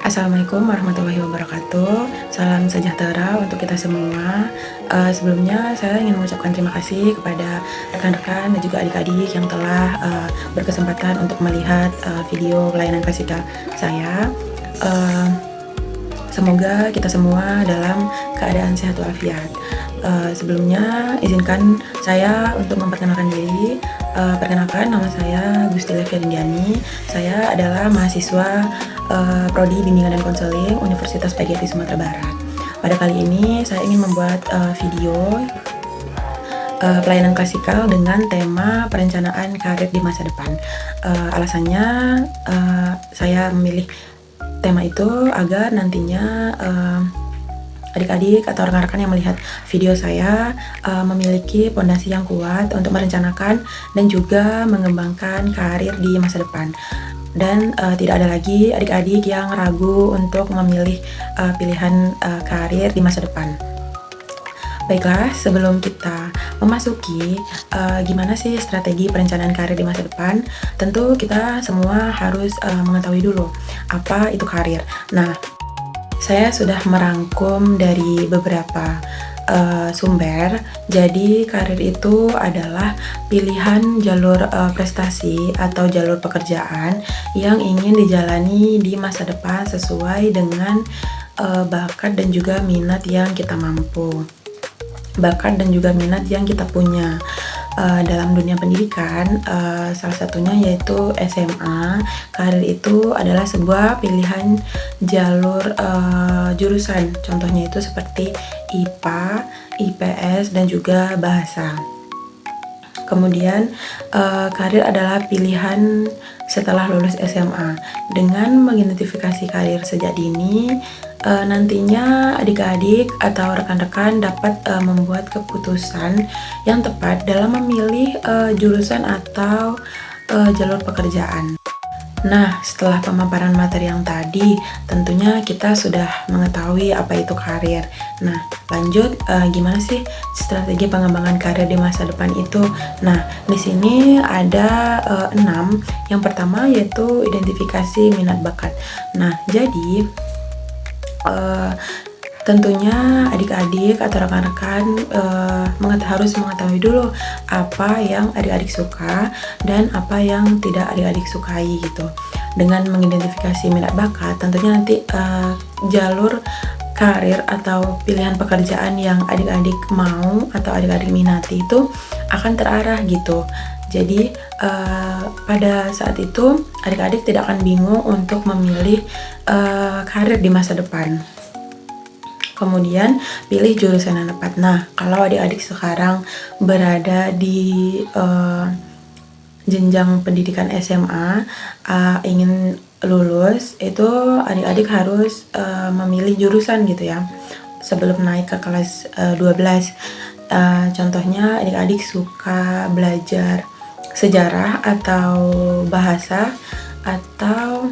Assalamualaikum warahmatullahi wabarakatuh. Salam sejahtera untuk kita semua. Sebelumnya saya ingin mengucapkan terima kasih kepada rekan-rekan dan juga adik-adik yang telah berkesempatan untuk melihat video pelayanan kasih saya. Semoga kita semua dalam keadaan sehat walafiat. Sebelumnya izinkan saya untuk memperkenalkan diri. Perkenalkan, nama saya Gusti Leviandiani. Saya adalah mahasiswa Prodi Bimbingan dan Konseling Universitas PGRI Sumatera Barat. Pada kali ini saya ingin membuat video pelayanan klasikal dengan tema perencanaan karir di masa depan. Alasannya saya memilih tema itu agar nantinya adik-adik atau rekan-rekan yang melihat video saya memiliki pondasi yang kuat untuk merencanakan dan juga mengembangkan karir di masa depan. Dan tidak ada lagi adik-adik yang ragu untuk memilih pilihan karir di masa depan. Baiklah, sebelum kita memasuki gimana sih strategi perencanaan karir di masa depan, tentu kita semua harus mengetahui dulu apa itu karir. Nah, saya sudah merangkum dari beberapa sumber. Jadi karir itu adalah pilihan jalur prestasi atau jalur pekerjaan yang ingin dijalani di masa depan sesuai dengan bakat dan juga minat yang kita mampu. Bakat dan juga minat yang kita punya. Dalam dunia pendidikan, salah satunya yaitu SMA. Karir itu adalah sebuah pilihan jalur jurusan. Contohnya itu seperti IPA, IPS, dan juga bahasa. Kemudian karir adalah pilihan setelah lulus SMA. Dengan mengidentifikasi karir sejak dini, nantinya adik-adik atau rekan-rekan dapat membuat keputusan yang tepat dalam memilih jurusan atau jalur pekerjaan. Nah, setelah pemaparan materi yang tadi, tentunya kita sudah mengetahui apa itu karir. Nah, lanjut gimana sih strategi pengembangan karir di masa depan itu? Nah, di sini ada 6. Yang pertama yaitu identifikasi minat bakat. Nah, jadi tentunya adik-adik atau rekan-rekan harus mengetahui dulu apa yang adik-adik suka dan apa yang tidak adik-adik sukai gitu. Dengan mengidentifikasi minat bakat, tentunya nanti jalur karir atau pilihan pekerjaan yang adik-adik mau atau adik-adik minati itu akan terarah gitu. Jadi pada saat itu adik-adik tidak akan bingung untuk memilih karir di masa depan. Kemudian pilih jurusan yang tepat. Nah, kalau adik-adik sekarang berada di jenjang pendidikan SMA, ingin lulus, itu adik-adik harus memilih jurusan gitu ya. Sebelum naik ke kelas 12, contohnya adik-adik suka belajar sejarah atau bahasa atau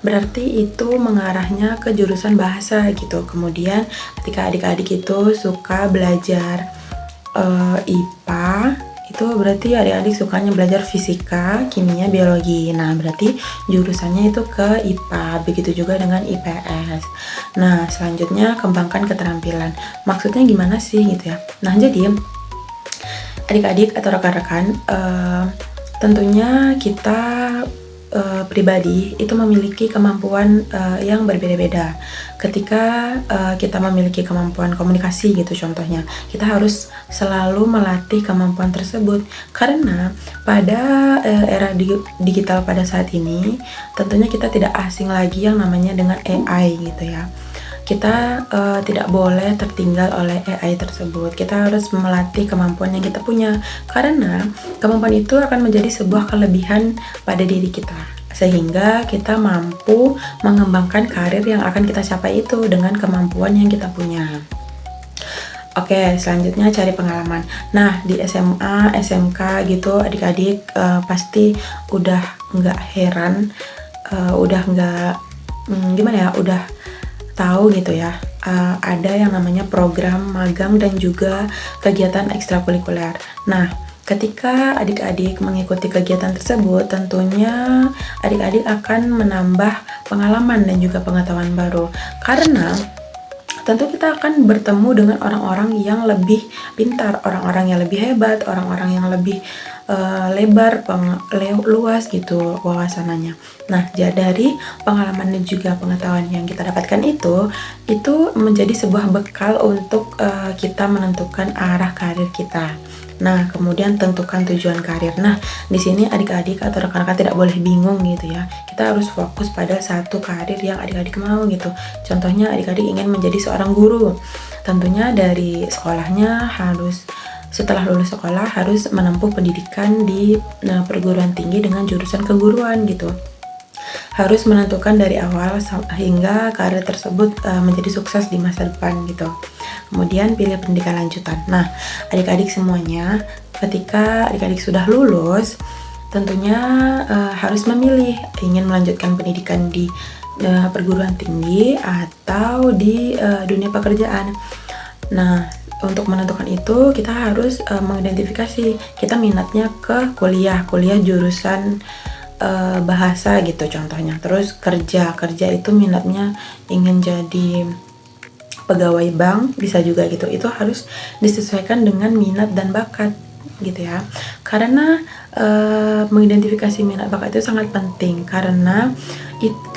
berarti itu mengarahnya ke jurusan bahasa gitu. Kemudian ketika adik-adik itu suka belajar IPA, itu berarti adik-adik sukanya belajar fisika, kimia, biologi. Nah, berarti jurusannya itu ke IPA. Begitu juga dengan IPS. Nah, selanjutnya kembangkan keterampilan. Maksudnya gimana sih gitu ya? Nah, jadi adik-adik atau rekan-rekan, tentunya kita pribadi itu memiliki kemampuan yang berbeda-beda. Ketika kita memiliki kemampuan komunikasi gitu contohnya, kita harus selalu melatih kemampuan tersebut karena pada era digital pada saat ini tentunya kita tidak asing lagi yang namanya dengan AI gitu ya. Kita tidak boleh tertinggal oleh AI tersebut. Kita harus melatih kemampuan yang kita punya karena kemampuan itu akan menjadi sebuah kelebihan pada diri kita, sehingga kita mampu mengembangkan karir yang akan kita capai itu dengan kemampuan yang kita punya. Oke, selanjutnya cari pengalaman. Nah, di SMA, SMK gitu adik-adik pasti udah nggak heran, udah nggak gimana ya, udah tahu gitu ya, ada yang namanya program magang dan juga kegiatan ekstrakurikuler. Nah, ketika adik-adik mengikuti kegiatan tersebut, tentunya adik-adik akan menambah pengalaman dan juga pengetahuan baru. Karena tentu kita akan bertemu dengan orang-orang yang lebih pintar, orang-orang yang lebih hebat, orang-orang yang lebih lebar, luas gitu wawasannya. Nah, dari pengalaman dan juga pengetahuan yang kita dapatkan itu menjadi sebuah bekal untuk kita menentukan arah karir kita. Nah, kemudian tentukan tujuan karir. Nah, di sini adik-adik atau rekan-rekan tidak boleh bingung gitu ya. Kita harus fokus pada satu karir yang adik-adik mau gitu. Contohnya adik-adik ingin menjadi seorang guru. Tentunya dari sekolahnya harus setelah lulus sekolah harus menempuh pendidikan di perguruan tinggi dengan jurusan keguruan gitu. Harus menentukan dari awal hingga karir tersebut menjadi sukses di masa depan gitu. Kemudian pilih pendidikan lanjutan. Nah, adik-adik semuanya ketika adik-adik sudah lulus tentunya harus memilih ingin melanjutkan pendidikan di perguruan tinggi atau di dunia pekerjaan. Nah, untuk menentukan itu kita harus mengidentifikasi kita minatnya ke kuliah jurusan bahasa gitu contohnya. Terus kerja itu minatnya ingin jadi pegawai bank, bisa juga gitu. Itu harus disesuaikan dengan minat dan bakat gitu ya. Karena mengidentifikasi minat bakat itu sangat penting karena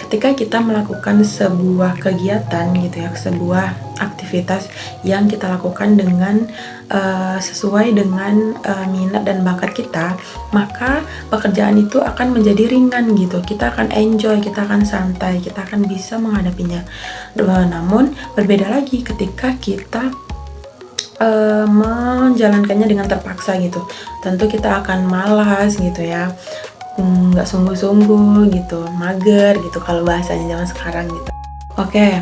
ketika kita melakukan sebuah kegiatan gitu ya, sebuah aktivitas yang kita lakukan dengan sesuai dengan minat dan bakat kita, maka pekerjaan itu akan menjadi ringan gitu. Kita akan enjoy, kita akan santai, kita akan bisa menghadapinya. Namun berbeda lagi ketika kita menjalankannya dengan terpaksa gitu. Tentu kita akan malas gitu ya, nggak sungguh-sungguh gitu, mager gitu kalau bahasanya zaman sekarang gitu. Oke,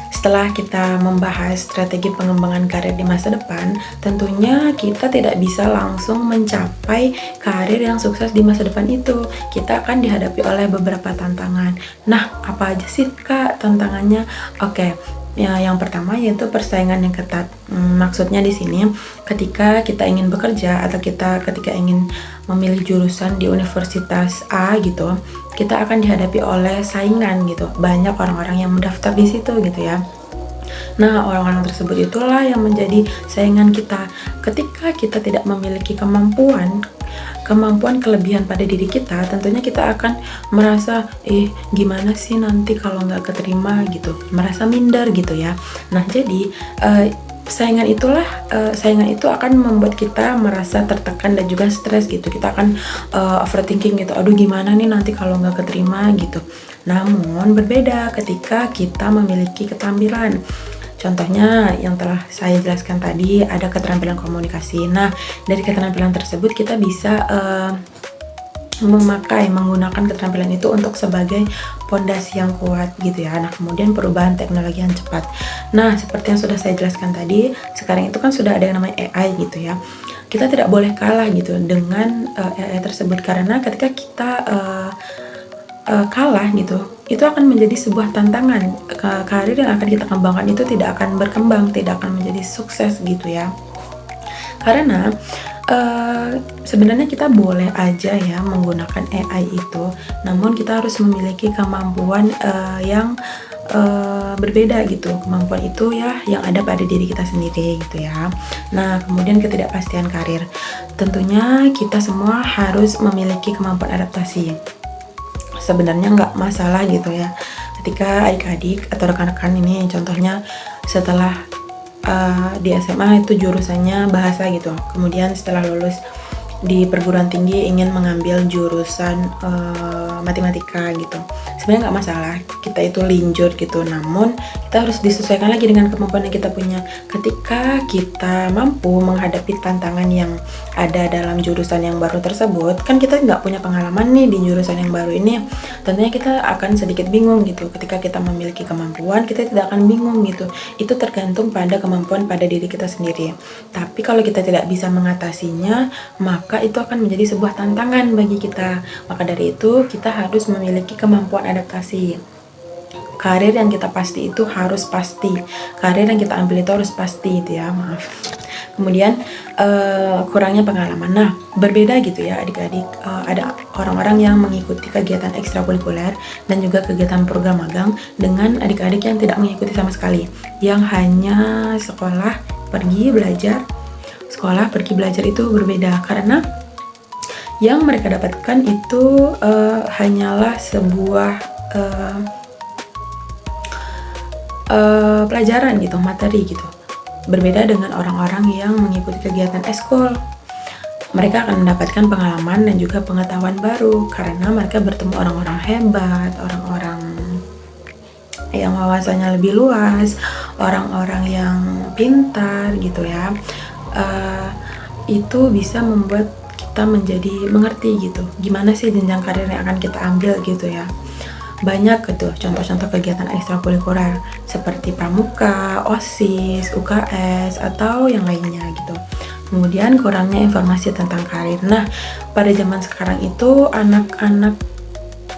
setelah kita membahas strategi pengembangan karir di masa depan, tentunya kita tidak bisa langsung mencapai karir yang sukses di masa depan itu. Kita akan dihadapi oleh beberapa tantangan. Nah, apa aja sih Kak tantangannya? Oke, ya, yang pertama yaitu persaingan yang ketat. Maksudnya di sini ketika kita ingin bekerja atau ketika ingin memilih jurusan di universitas A gitu, kita akan dihadapi oleh saingan gitu. Banyak orang-orang yang mendaftar di situ gitu ya. Nah, orang-orang tersebut itulah yang menjadi saingan kita. Ketika kita tidak memiliki kemampuan kelebihan pada diri kita, tentunya kita akan merasa gimana sih nanti kalau nggak keterima gitu, merasa minder gitu ya. Nah, jadi saingan itu akan membuat kita merasa tertekan dan juga stres gitu. Kita akan overthinking gitu, aduh gimana nih nanti kalau nggak keterima gitu. Namun berbeda ketika kita memiliki keterampilan. Contohnya yang telah saya jelaskan tadi, ada keterampilan komunikasi. Nah, dari keterampilan tersebut kita bisa menggunakan keterampilan itu untuk sebagai pondasi yang kuat gitu ya. Nah, kemudian perubahan teknologi yang cepat. Nah, seperti yang sudah saya jelaskan tadi, sekarang itu kan sudah ada yang namanya AI gitu ya. Kita tidak boleh kalah gitu dengan AI tersebut, karena ketika kita kalah gitu, itu akan menjadi sebuah tantangan. Karir yang akan kita kembangkan itu tidak akan berkembang, tidak akan menjadi sukses gitu ya. Karena sebenarnya kita boleh aja ya menggunakan AI itu, namun kita harus memiliki kemampuan yang berbeda gitu. Kemampuan itu ya yang ada pada diri kita sendiri gitu ya. Nah, kemudian ketidakpastian karir. Tentunya kita semua harus memiliki kemampuan adaptasi. Sebenarnya nggak masalah gitu ya ketika adik-adik atau rekan-rekan ini contohnya setelah di SMA itu jurusannya bahasa gitu, kemudian setelah lulus di perguruan tinggi ingin mengambil jurusan matematika gitu. Sebenarnya nggak masalah kita itu linjur gitu, namun kita harus disesuaikan lagi dengan kemampuan yang kita punya. Ketika kita mampu menghadapi tantangan yang ada dalam jurusan yang baru tersebut, kan kita nggak punya pengalaman nih di jurusan yang baru ini, tentunya kita akan sedikit bingung gitu. Ketika kita memiliki kemampuan, kita tidak akan bingung gitu. Itu tergantung pada kemampuan pada diri kita sendiri. Tapi kalau kita tidak bisa mengatasinya, maka itu akan menjadi sebuah tantangan bagi kita. Maka dari itu kita harus memiliki kemampuan adaptasi. Karir yang kita pasti itu harus pasti. Karir yang kita ambil itu harus pasti gitu ya, maaf. Kemudian kurangnya pengalaman. Nah, berbeda gitu ya adik-adik. Ada orang-orang yang mengikuti kegiatan ekstrakurikuler dan juga kegiatan program magang dengan adik-adik yang tidak mengikuti sama sekali, yang hanya sekolah pergi belajar. Sekolah pergi belajar itu berbeda karena yang mereka dapatkan itu hanyalah sebuah pelajaran gitu, materi gitu. Berbeda dengan orang-orang yang mengikuti kegiatan eskul. Mereka akan mendapatkan pengalaman dan juga pengetahuan baru karena mereka bertemu orang-orang hebat, orang-orang yang wawasannya lebih luas, orang-orang yang pintar gitu ya. Itu bisa membuat kita menjadi mengerti gitu gimana sih jenjang karir yang akan kita ambil gitu ya. Banyak gitu contoh-contoh kegiatan ekstrakurikuler seperti pramuka, OSIS, UKS, atau yang lainnya gitu. Kemudian kurangnya informasi tentang karir. Nah, pada zaman sekarang itu anak-anak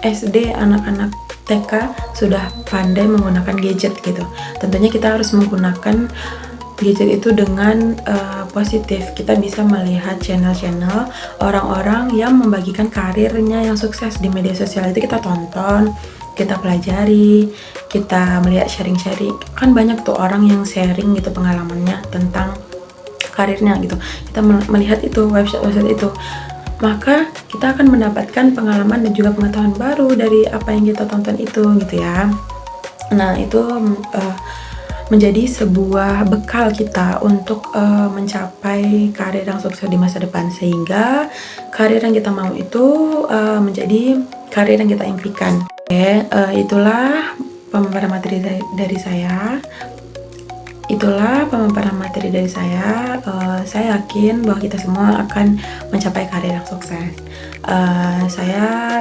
SD, anak-anak TK sudah pandai menggunakan gadget gitu. Tentunya kita harus menggunakan gadget itu dengan positif. Kita bisa melihat channel-channel orang-orang yang membagikan karirnya yang sukses di media sosial, itu kita tonton, kita pelajari, kita melihat sharing-sharing. Kan banyak tuh orang yang sharing gitu pengalamannya tentang karirnya gitu. Kita melihat itu website-website itu, maka kita akan mendapatkan pengalaman dan juga pengetahuan baru dari apa yang kita tonton itu gitu ya. Nah, itu menjadi sebuah bekal kita untuk mencapai karir yang sukses di masa depan, sehingga karir yang kita mau itu menjadi karir yang kita impikan. Oke, itulah pemaparan materi dari saya. Itulah pemaparan materi dari saya. Saya yakin bahwa kita semua akan mencapai karir yang sukses. Saya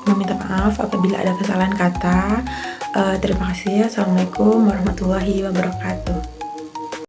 meminta maaf apabila ada kesalahan kata. Terima kasih. Assalamualaikum warahmatullahi wabarakatuh.